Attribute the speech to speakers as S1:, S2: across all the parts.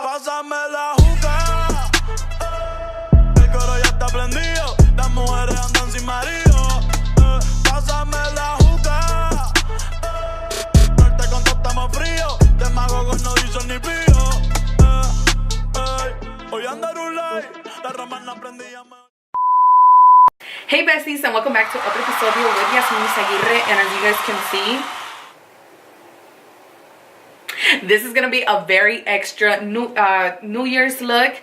S1: Pásame la juca. El coro ya está prendido. Las mujeres andan sin marido. Pásame la juca. Norte con todo estamos frío. De mago con no dicen ni pío. Hoy andar un live. Las ramas no prendían.
S2: Hey besties, and welcome back to otro episodio with Yasmin Aguirre. And as you guys can see, this is gonna be a very extra New Year's look.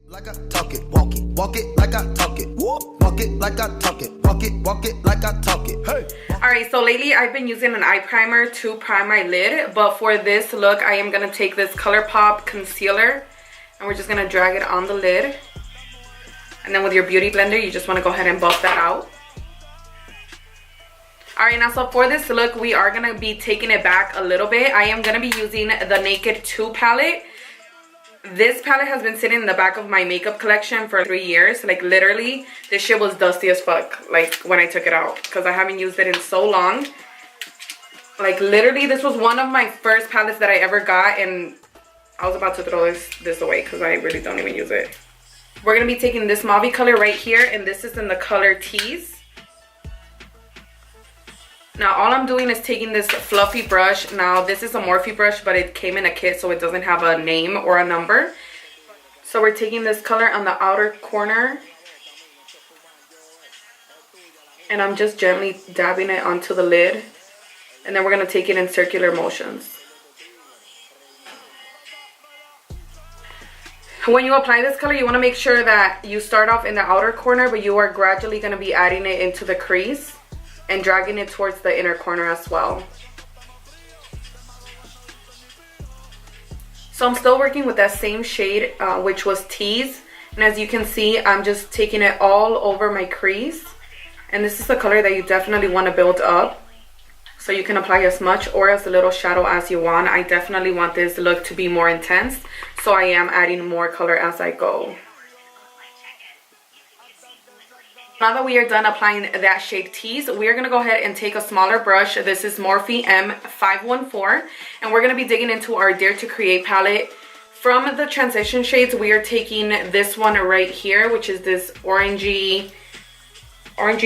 S1: Like I talk it, walk it like I talk it. Walk it like I talk it, walk it like I talk it. Hey.
S2: Alright, so lately I've been using an eye primer to prime my lid, but for this look I am gonna take this ColourPop concealer and we're just gonna drag it on the lid. And then with your beauty blender, you just want to go ahead and buff that out. Alright, now so for this look, we are going to be taking it back a little bit. I am going to be using the Naked 2 palette. This palette has been sitting in the back of my makeup collection for 3 years. Like literally, this shit was dusty as fuck, like when I took it out. Because I haven't used it in so long. Like literally, this was one of my first palettes that I ever got. And I was about to throw this away because I really don't even use it. We're going to be taking this mauve color right here, and this is in the color Tease. Now all I'm doing is taking this fluffy brush. Now this is a Morphe brush, but it came in a kit, so it doesn't have a name or a number. So we're taking this color on the outer corner, and I'm just gently dabbing it onto the lid, and then we're going to take it in circular motions. When you apply this color, you want to make sure that you start off in the outer corner, but you are gradually going to be adding it into the crease and dragging it towards the inner corner as well. So I'm still working with that same shade, which was Tease. And as you can see, I'm just taking it all over my crease. And this is the color that you definitely want to build up. So you can apply as much or as little shadow as you want. I definitely want this look to be more intense, so I am adding more color as I go. Now that we are done applying that shade Tease, we are going to go ahead and take a smaller brush. This is Morphe M514, and we're going to be digging into our Dare to Create palette. From the transition shades, we are taking this one right here, which is this orangey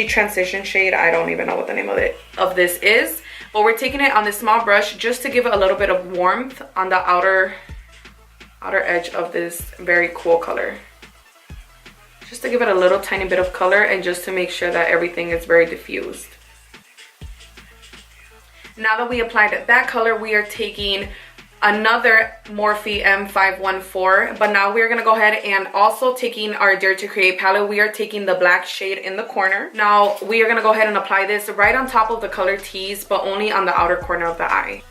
S2: transition shade. I don't even know what the name of this is, but we're taking it on this small brush just to give it a little bit of warmth on the outer edge of this very cool color, just to give it a little tiny bit of color and just to make sure that everything is very diffused. Now that we applied that color, we are taking another Morphe M514, but now we're gonna go ahead and also taking our Dare to Create palette, we are taking the black shade in the corner. Now we are gonna go ahead and apply this right on top of the color Tease, but only on the outer corner of the eye.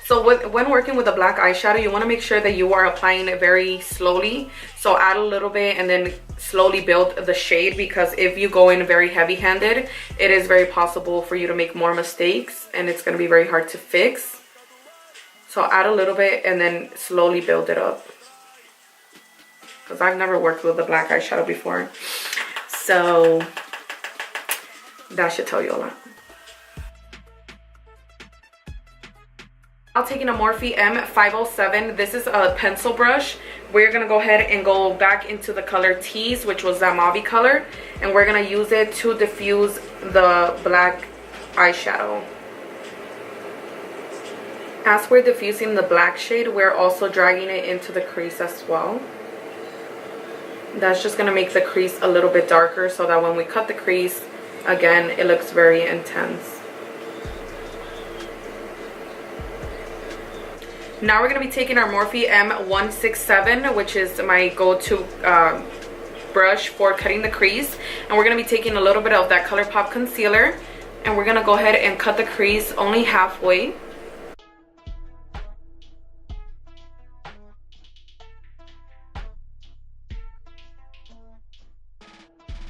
S2: So when working with a black eyeshadow, you want to make sure that you are applying it very slowly. So add a little bit and then slowly build the shade, because if you go in very heavy-handed, it is very possible for you to make more mistakes and it's going to be very hard to fix. So add a little bit and then slowly build it up, because I've never worked with a black eyeshadow before. So that should tell you a lot. Now taking a Morphe M507, this is a pencil brush. We're going to go ahead and go back into the color Tease, which was that mauve color. And we're going to use it to diffuse the black eyeshadow. As we're diffusing the black shade, we're also dragging it into the crease as well. That's just going to make the crease a little bit darker, so that when we cut the crease, again, it looks very intense. Now we're going to be taking our Morphe M167, which is my go-to brush for cutting the crease. And we're going to be taking a little bit of that ColourPop concealer, and we're going to go ahead and cut the crease only halfway.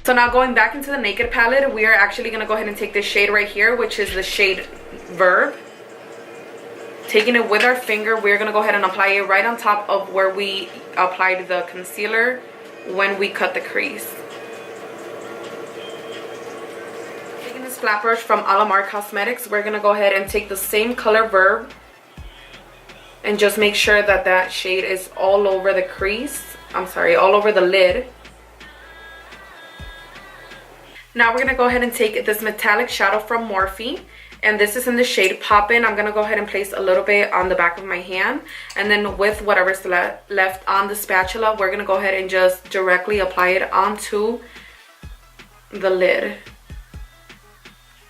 S2: So now going back into the Naked palette, we are actually going to go ahead and take this shade right here, which is the shade Verb. Taking it with our finger, we're going to go ahead and apply it right on top of where we applied the concealer when we cut the crease. Taking this flat brush from Alamar Cosmetics, we're going to go ahead and take the same color Verb And just make sure that that shade is all over the crease. I'm sorry, all over the lid. Now we're going to go ahead and take this metallic shadow from Morphe. And this is in the shade Poppin'. I'm going to go ahead and place a little bit on the back of my hand. And then with whatever's left on the spatula, we're going to go ahead and just directly apply it onto the lid.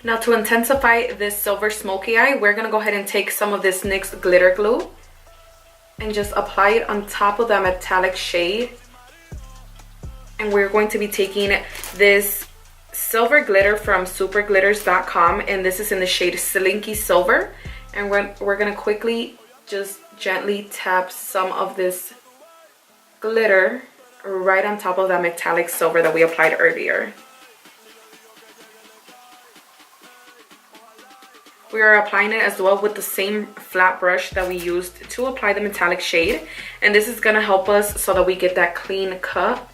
S2: Now to intensify this silver smoky eye, we're going to go ahead and take some of this NYX glitter glue and just apply it on top of that metallic shade. And we're going to be taking this silver glitter from superglitters.com, and this is in the shade Slinky Silver. And we're going to quickly just gently tap some of this glitter right on top of that metallic silver that we applied earlier. We are applying it as well with the same flat brush that we used to apply the metallic shade. And this is going to help us so that we get that clean cut.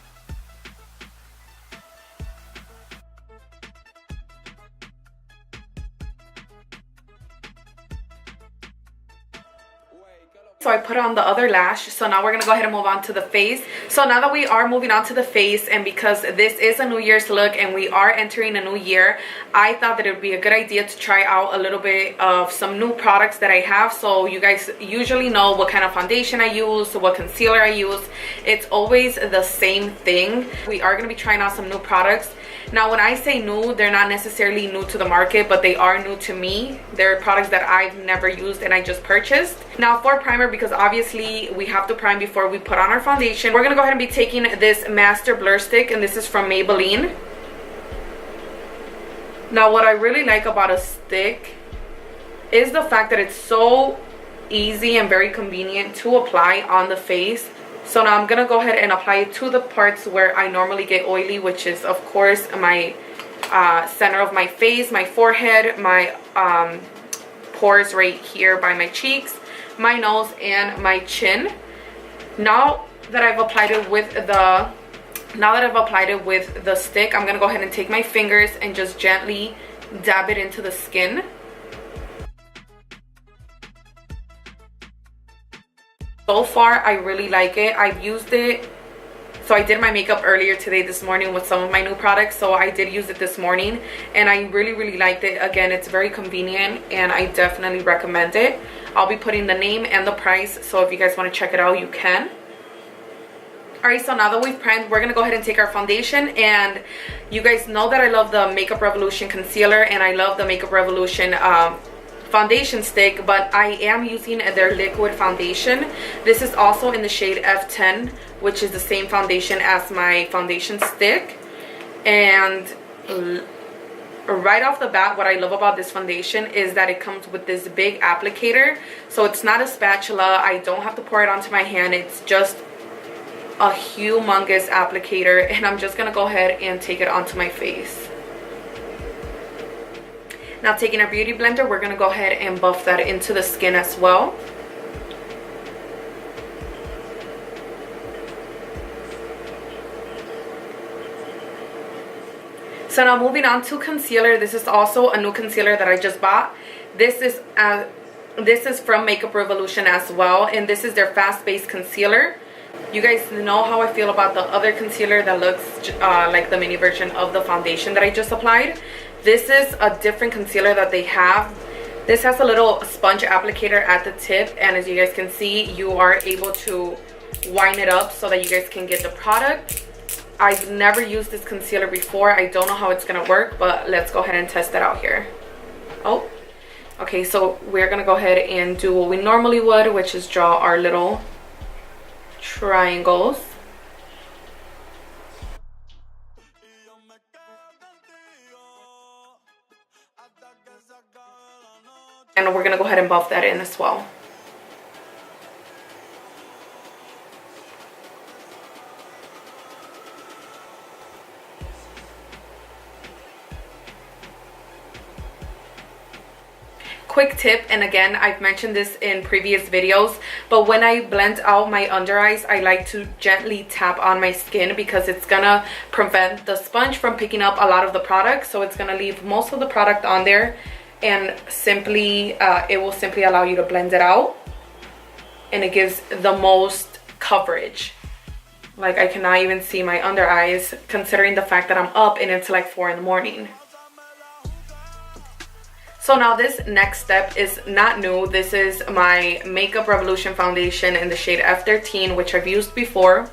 S2: So I put on the other lash. So now we're going to go ahead and move on to the face. So now that we are moving on to the face, and because this is a New Year's look and we are entering a new year, I thought that it would be a good idea to try out a little bit of some new products that I have. So you guys usually know what kind of foundation I use, what concealer I use. It's always the same thing. We are going to be trying out some new products. Now when I say new, they're not necessarily new to the market, but they are new to me. They're products that I've never used and I just purchased. Now for primer, because obviously we have to prime before we put on our foundation, we're going to go ahead and be taking this Master Blur Stick, and this is from Maybelline. Now what I really like about a stick is the fact that it's so easy and very convenient to apply on the face. So now I'm going to go ahead and apply it to the parts where I normally get oily, which is of course my center of my face, my forehead, my pores right here by my cheeks, my nose, and my chin. Now that I've applied it with the stick, I'm going to go ahead and take my fingers and just gently dab it into the skin. So far, I really like it. I've used it. So I did my makeup earlier today, this morning, with some of my new products. So I did use it this morning and I really liked it. Again, it's very convenient and I definitely recommend it. I'll be putting the name and the price, so if you guys want to check it out, you can. Alright, so now that we've primed, we're going to go ahead and take our foundation. And you guys know that I love the Makeup Revolution concealer and I love the Makeup Revolution foundation stick, but I am using their liquid foundation. This is also in the shade F10, which is the same foundation as my foundation stick. And right off the bat, what I love about this foundation is that it comes with this big applicator. So it's not a spatula. I don't have to pour it onto my hand. It's just a humongous applicator, and I'm just gonna go ahead and take it onto my face. Now taking our beauty blender, we're gonna go ahead and buff that into the skin as well. So now moving on to concealer. This is also a new concealer that I just bought. This is from Makeup Revolution as well, and this is their Fast Base Concealer. You guys know how I feel about the other concealer that looks like the mini version of the foundation that I just applied. This is a different concealer that they have. This has a little sponge applicator at the tip, and as you guys can see, you are able to wind it up so that you guys can get the product. I've never used this concealer before. I don't know how it's gonna work, but let's go ahead and test it out here. Oh, okay, so we're gonna go ahead and do what we normally would, which is draw our little triangles. And we're gonna go ahead and buff that in as well. Quick tip, and again, I've mentioned this in previous videos, but when I blend out my under eyes, I like to gently tap on my skin because it's gonna prevent the sponge from picking up a lot of the product. So it's gonna leave most of the product on there, and simply it will simply allow you to blend it out. and it gives the most coverage. Like, I cannot even see my under eyes considering the fact that I'm up and it's like 4 in the morning. So now this next step is not new. This is my Makeup Revolution foundation in the shade F13, which I've used before.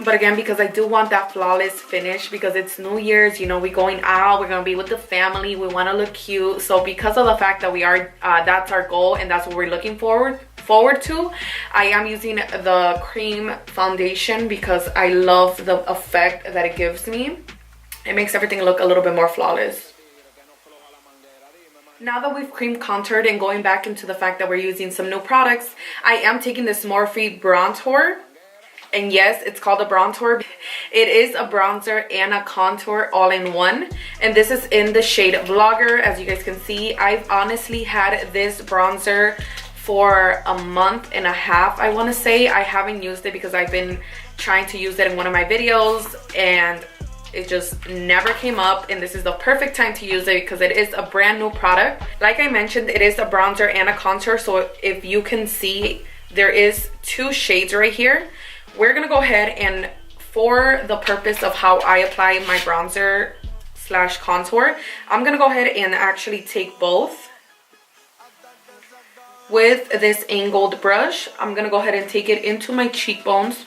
S2: But again, because I do want that flawless finish, because it's New Year's, you know, we going out, we're gonna be with the family, we want to look cute. So because of the fact that we are that's our goal and that's what we're looking forward to, I am using the cream foundation because I love the effect that it gives me. It makes everything look a little bit more flawless. Now that we've cream contoured and going back into the fact that we're using some new products, I am taking this Morphe Bronzer. And yes, it's called a bronzer. It is a bronzer and a contour all in one. And this is in the shade Vlogger. As you guys can see, I've honestly had this bronzer for a month and a half, I want to say. I haven't used it because I've been trying to use it in one of my videos and it just never came up. And this is the perfect time to use it because it is a brand new product. Like I mentioned, it is a bronzer and a contour. So if you can see, there is 2 shades right here. We're gonna go ahead and, for the purpose of how I apply my bronzer / contour, I'm gonna go ahead and actually take both with this angled brush. I'm gonna go ahead and take it into my cheekbones.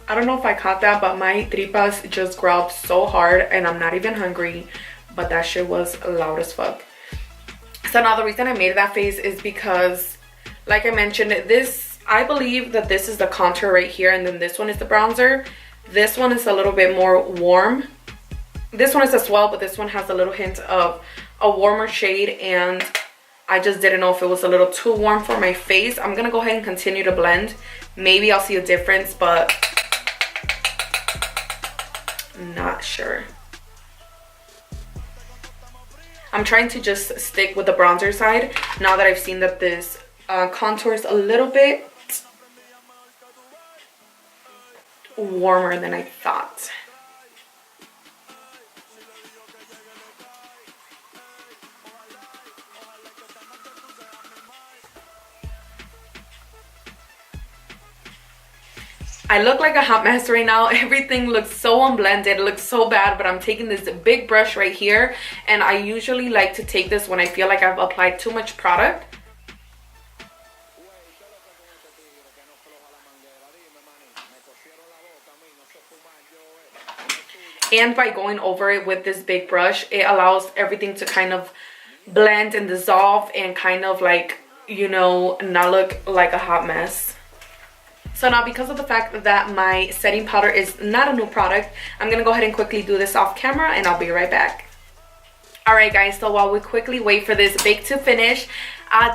S2: I don't know if I caught that, but my tripas just growled so hard and I'm not even hungry, but that shit was loud as fuck. So now the reason I made that face is because, like I mentioned, I believe that this is the contour right here and then this one is the bronzer. This one is a little bit more warm. This one is as well, but this one has a little hint of a warmer shade and I just didn't know if it was a little too warm for my face. I'm gonna go ahead and continue to blend. Maybe I'll see a difference, but not sure. I'm trying to just stick with the bronzer side now that I've seen that this contours a little bit warmer than I thought. I look like a hot mess right now. Everything looks so unblended, it looks so bad, but I'm taking this big brush right here, and I usually like to take this when I feel like I've applied too much product. And by going over it with this big brush, it allows everything to kind of blend and dissolve and kind of like, you know, not look like a hot mess. So now, because of the fact that my setting powder is not a new product, I'm gonna go ahead and quickly do this off camera and I'll be right back. Alright guys, so while we quickly wait for this bake to finish,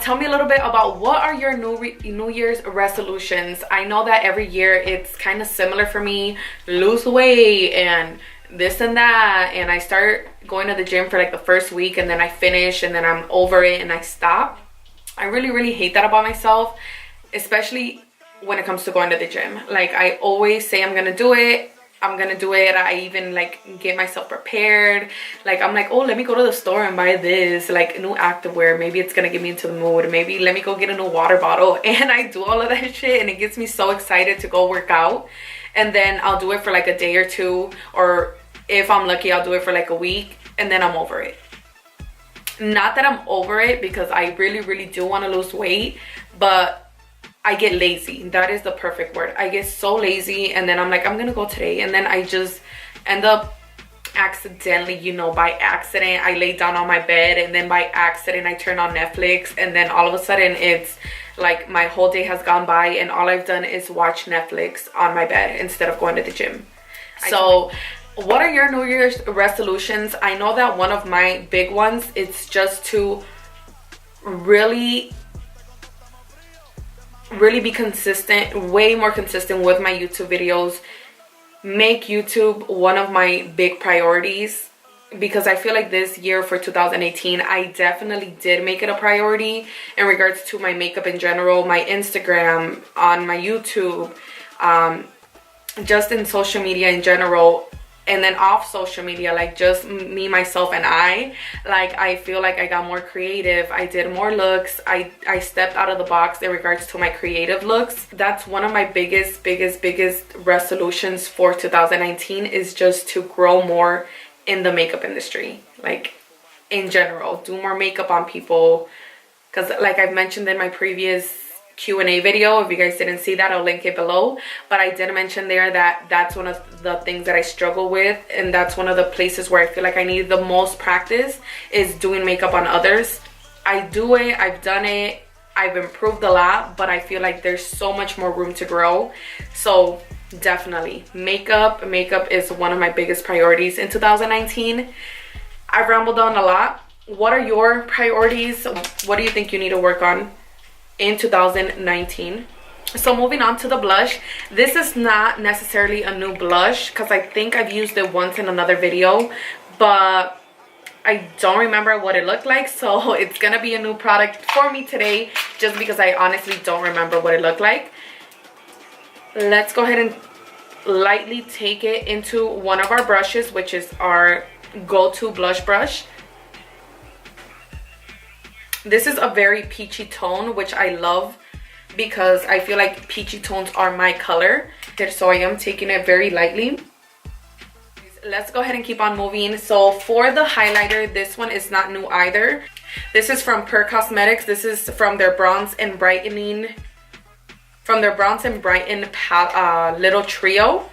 S2: tell me a little bit about what are your New Year's resolutions. I know that every year it's kind of similar for me. Lose weight and this and that, and I start going to the gym for like the first week and then I finish and then I'm over it and I stop. I really hate that about myself, especially when it comes to going to the gym. Like, I always say I'm gonna do it. I even like get myself prepared. Like, I'm like, oh, let me go to the store and buy this like new activewear, maybe it's gonna get me into the mood. Maybe let me go get a new water bottle, and I do all of that shit and it gets me so excited to go work out. And then I'll do it for like a day or two, or if I'm lucky I'll do it for like a week, and then I'm over it. Not that I'm over it, because I really do want to lose weight, but I get lazy. That is the perfect word. I get so lazy, and then I'm like, I'm gonna go today, and then I just end up accidentally, you know, by accident I lay down on my bed, and then by accident I turn on Netflix, and then all of a sudden it's like my whole day has gone by and all I've done is watch Netflix on my bed instead of going to the gym. So what are your New Year's resolutions? I know that one of my big ones, it's just to really really be consistent, way more consistent with my YouTube videos, make YouTube one of my big priorities, because I feel like this year for 2018 I definitely did make it a priority in regards to my makeup in general, my Instagram, on my YouTube, just in social media in general. And then off social media, like just me, myself, and I feel like I got more creative. I did more looks. I stepped out of the box in regards to my creative looks. That's one of my biggest resolutions for 2019, is just to grow more in the makeup industry, like in general, do more makeup on people. Because like I've mentioned in my previous Q&A video, if you guys didn't see that, I'll link it below, but I did mention there that that's one of the things that I struggle with, and that's one of the places where I feel like I need the most practice, is doing makeup on others. I do it, I've done it, I've improved a lot, but I feel like there's so much more room to grow. So definitely makeup is one of my biggest priorities in 2019. I've rambled on a lot. What are your priorities? What do you think you need to work on in 2019? So moving on to the blush. This is not necessarily a new blush, because I think I've used it once in another video, but I don't remember what it looked like, so it's gonna be a new product for me today, just because I honestly don't remember what it looked like. Let's go ahead and lightly take it into one of our brushes, which is our go-to blush brush. This is a very peachy tone, which I love because I feel like peachy tones are my color. So I am taking it very lightly. Let's go ahead and keep on moving. So for the highlighter, this one is not new either. This is from Per Cosmetics. This is from their Bronze and Brightening, little trio.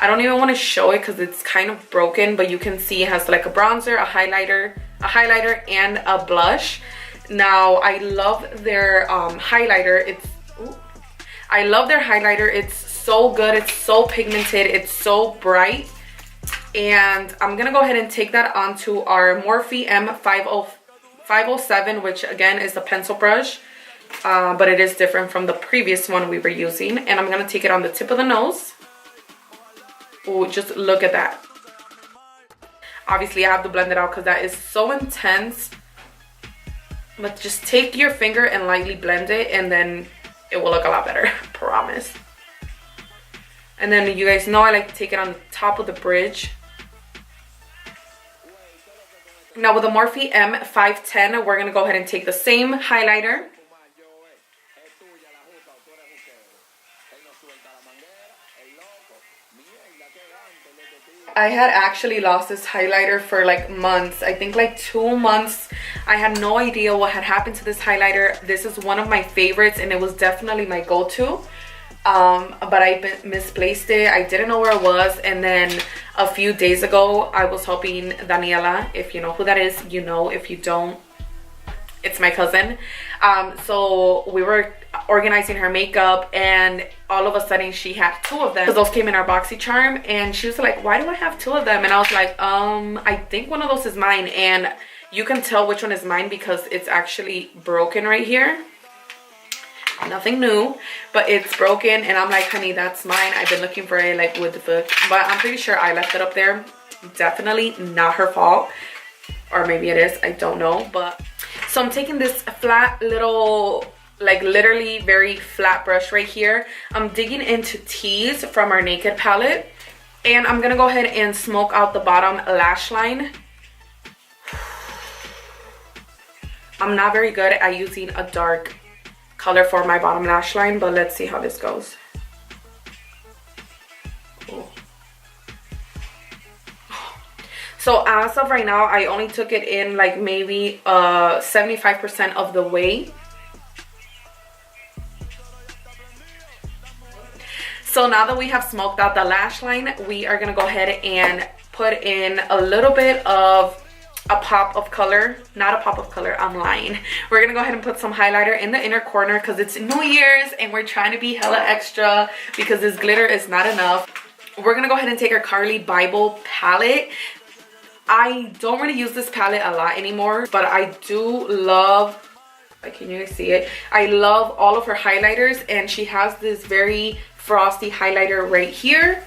S2: I don't even want to show it because it's kind of broken, but you can see it has like a bronzer, a highlighter, and a blush. Now I love their highlighter. I love their highlighter. It's so good. It's so pigmented. It's so bright. And I'm gonna go ahead and take that onto our Morphe M507, which again is the pencil brush, but it is different from the previous one we were using. And I'm gonna take it on the tip of the nose. Oh, just look at that. Obviously I have to blend it out because that is so intense. But just take your finger and lightly blend it, and then it will look a lot better, promise. And then you guys know I like to take it on the top of the bridge. Now with the Morphe M510, we're going to go ahead and take the same highlighter. I had actually lost this highlighter for like months. I think like 2 months. I had no idea what had happened to this highlighter. This is one of my favorites, and it was definitely my go-to. But I misplaced it. I didn't know where it was, and then a few days ago I was helping Daniela. If you know who that is, you know. If you don't, it's my cousin. So we were organizing her makeup, and all of a sudden she had 2 of them. Those came in our BoxyCharm, and she was like, why do I have 2 of them? And I was like, I think one of those is mine. And you can tell which one is mine because it's actually broken right here. Nothing new, but it's broken, and I'm like, honey, that's mine. I've been looking for it like with the book, but I'm pretty sure I left it up there. Definitely not her fault, or maybe it is, I don't know. But so I'm taking this flat little, like literally very flat brush right here. I'm digging into Tease from our Naked palette, and I'm gonna go ahead and smoke out the bottom lash line. I'm not very good at using a dark color for my bottom lash line, but let's see how this goes. Cool. So as of right now, I only took it in like maybe 75% of the way. So now that we have smoked out the lash line, we are gonna go ahead and put in a little bit of a pop of color. Not a pop of color, I'm lying. We're gonna go ahead and put some highlighter in the inner corner because it's New Year's and we're trying to be hella extra because this glitter is not enough. We're gonna go ahead and take our Carli Bybel palette. I don't really use this palette a lot anymore, but I do love Like, can you guys see it? I love all of her highlighters, and she has this very frosty highlighter right here,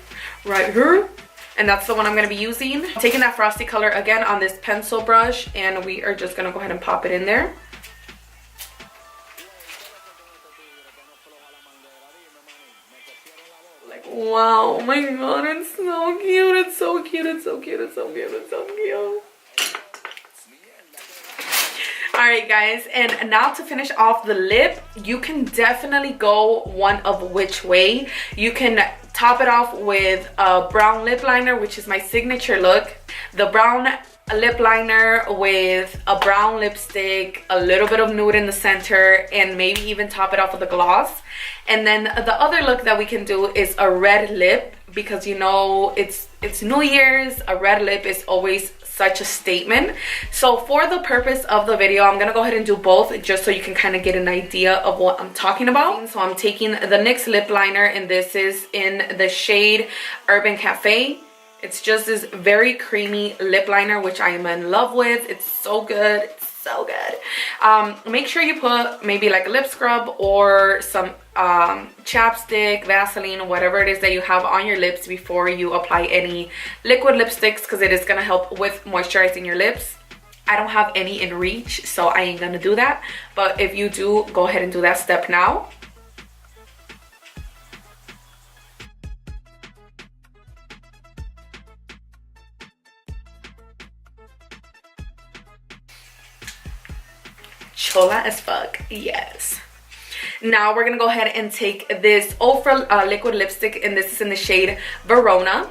S2: and that's the one I'm going to be using. I'm taking that frosty color again on this pencil brush, and we are just going to go ahead and pop it in there. Like, wow, oh my god, it's so cute, it's so cute, it's so cute, it's so cute, it's so cute. Alright guys, and now to finish off the lip, you can definitely go one of which way. You can top it off with a brown lip liner, which is my signature look. The brown lip liner with a brown lipstick, a little bit of nude in the center, and maybe even top it off with a gloss. And then the other look that we can do is a red lip, because you know it's New Year's. A red lip is always such a statement. So for the purpose of the video, I'm gonna go ahead and do both, just so you can kind of get an idea of what I'm talking about. So I'm taking the NYX lip liner, and this is in the shade Urban Cafe. It's just this very creamy lip liner, which I am in love with. It's so good, it's so good. Make sure you put maybe like a lip scrub or some chapstick, Vaseline, whatever it is that you have on your lips before you apply any liquid lipsticks, because it is going to help with moisturizing your lips. I don't have any in reach, so I ain't gonna do that, but if you do, go ahead and do that step now. Chola as fuck, yes. Now we're gonna go ahead and take this Ofra liquid lipstick, and this is in the shade Verona.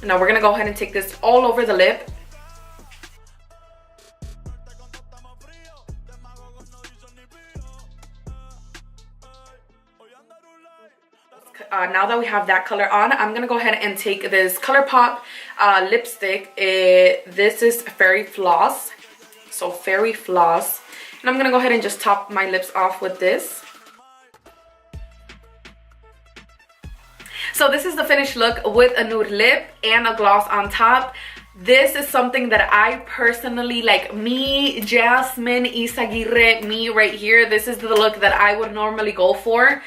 S2: Now we're gonna go ahead and take this all over the lip. Now that we have that color on, I'm gonna go ahead and take this ColourPop lipstick. This is Fairy Floss. So Fairy Floss, and I'm gonna go ahead and just top my lips off with this. So this is the finished look with a nude lip and a gloss on top. This is something that I personally like. Me, Jasmine Izaguirre, me right here, this is the look that I would normally go for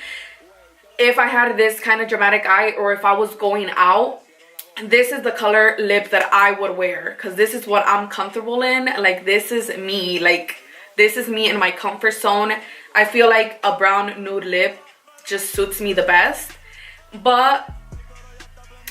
S2: if I had this kind of dramatic eye, or if I was going out. This is the color lip that I would wear, because this is what I'm comfortable in. Like, this is me. Like, this is me in my comfort zone. I feel like a brown nude lip just suits me the best. But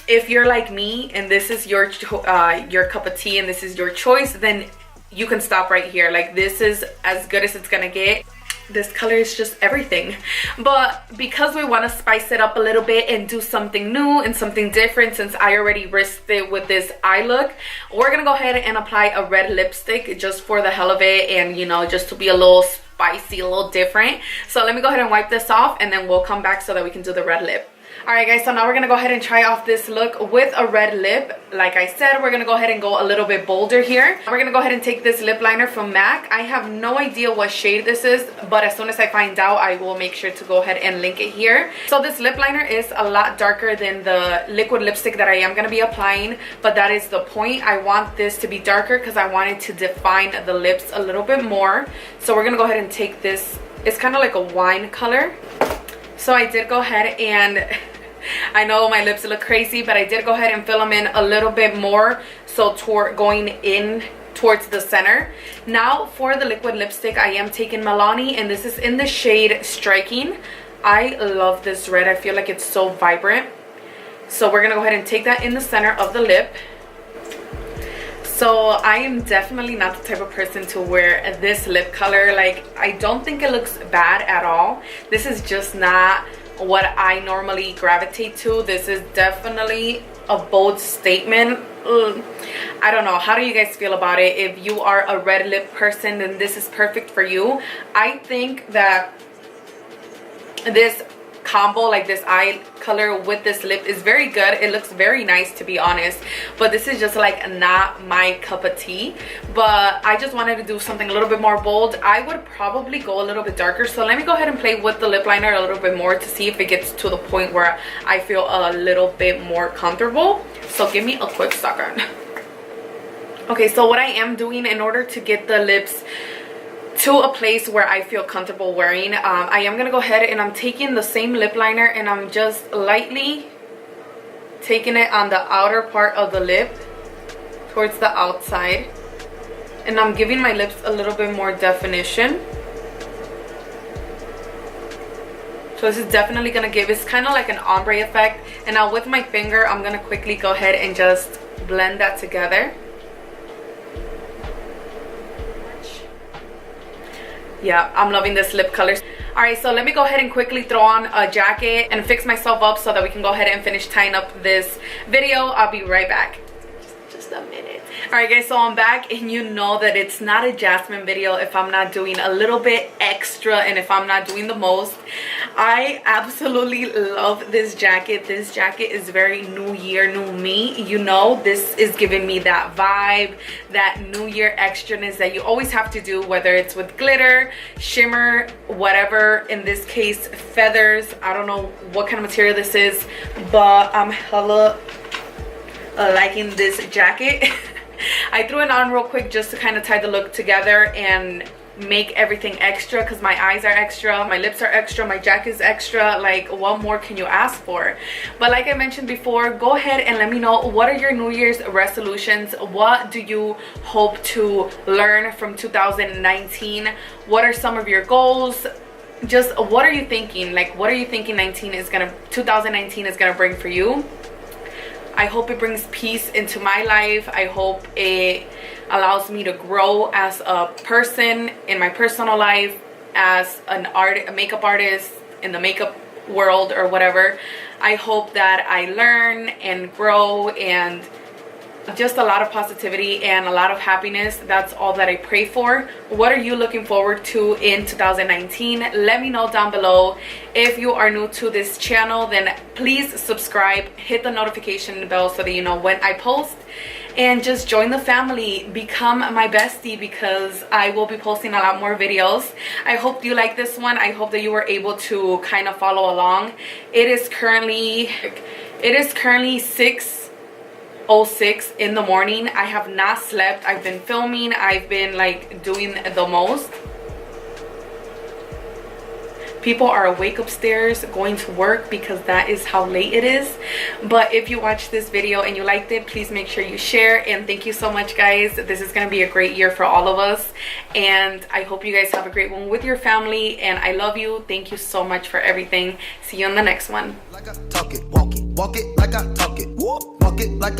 S2: if you're like me and this is your cup of tea and this is your choice, then you can stop right here. Like, this is as good as it's gonna get. This color is just everything. But because we want to spice it up a little bit and do something new and something different, since I already risked it with this eye look, we're gonna go ahead and apply a red lipstick just for the hell of it, and you know, just to be a little spicy, a little different. So let me go ahead and wipe this off, and then we'll come back so that we can do the red lip. Alright guys, so now we're going to go ahead and try off this look with a red lip. Like I said, we're going to go ahead and go a little bit bolder here. We're going to go ahead and take this lip liner from MAC. I have no idea what shade this is, but as soon as I find out, I will make sure to go ahead and link it here. So this lip liner is a lot darker than the liquid lipstick that I am going to be applying, but that is the point. I want this to be darker because I wanted to define the lips a little bit more. So we're going to go ahead and take this. It's kind of like a wine color. So I did go ahead and I know my lips look crazy, but I did go ahead and fill them in a little bit more, so going in towards the center. Now for the liquid lipstick, I am taking Milani, and this is in the shade Striking. I love this red. I feel like it's so vibrant. So we're gonna go ahead and take that in the center of the lip. So I am definitely not the type of person to wear this lip color. Like, I don't think it looks bad at all. This is just not what I normally gravitate to. This is definitely a bold statement. I don't know, how do you guys feel about it? If you are a red lip person, then this is perfect for you. I think that this combo, like this eye color with this lip, is very good. It looks very nice, to be honest, but this is just like not my cup of tea. But I just wanted to do something a little bit more bold. I would probably go a little bit darker, so let me go ahead and play with the lip liner a little bit more to see if it gets to the point where I feel a little bit more comfortable. So give me a quick second. Okay, so what I am doing in order to get the lips to a place where I feel comfortable wearing. I am gonna go ahead and I'm taking the same lip liner and I'm just lightly taking it on the outer part of the lip towards the outside, and I'm giving my lips a little bit more definition. So this is definitely gonna give, it's kind of like an ombre effect. And now with my finger, I'm gonna quickly go ahead and just blend that together. Yeah, I'm loving this lip color. All right, so let me go ahead and quickly throw on a jacket and fix myself up so that we can go ahead and finish tying up this video. I'll be right back. Just a minute. All right guys, so I'm back, and you know that it's not a Jasmine video if I'm not doing a little bit extra and if I'm not doing the most. I absolutely love this jacket. This jacket is very new year, new me. You know, this is giving me that vibe, that new year extraness that you always have to do, whether it's with glitter, shimmer, whatever. In this case, feathers. I don't know what kind of material this is, but I'm hella liking this jacket. I threw it on real quick just to kind of tie the look together and make everything extra, because my eyes are extra, my lips are extra, my jacket is extra. Like, what more can you ask for? But like I mentioned before, go ahead and let me know, what are your New Year's resolutions? What do you hope to learn from 2019? What are some of your goals? Just what are you thinking? Like, what are you thinking 2019 is gonna bring for you? I hope it brings peace into my life. I hope it allows me to grow as a person in my personal life, as a makeup artist in the makeup world or whatever. I hope that I learn and grow, and just a lot of positivity and a lot of happiness. That's all that I pray for. What are you looking forward to in 2019? Let me know down below. If you are new to this channel, then please subscribe, hit the notification bell so that you know when I post, and just join the family, become my bestie, because I will be posting a lot more videos. I hope you like this one. I hope that you were able to kind of follow along. It is currently 6:06 in the morning. I have not slept. I've been filming. I've been like doing the most. People are awake upstairs going to work because that is how late it is. But if you watched this video and you liked it, please make sure you share. And thank you so much, guys. This is going to be a great year for all of us, and I hope you guys have a great one with your family. And I love you. Thank you so much for everything. See you in the next one.
S3: Like I talk it, walk it like I talk it, walk it like I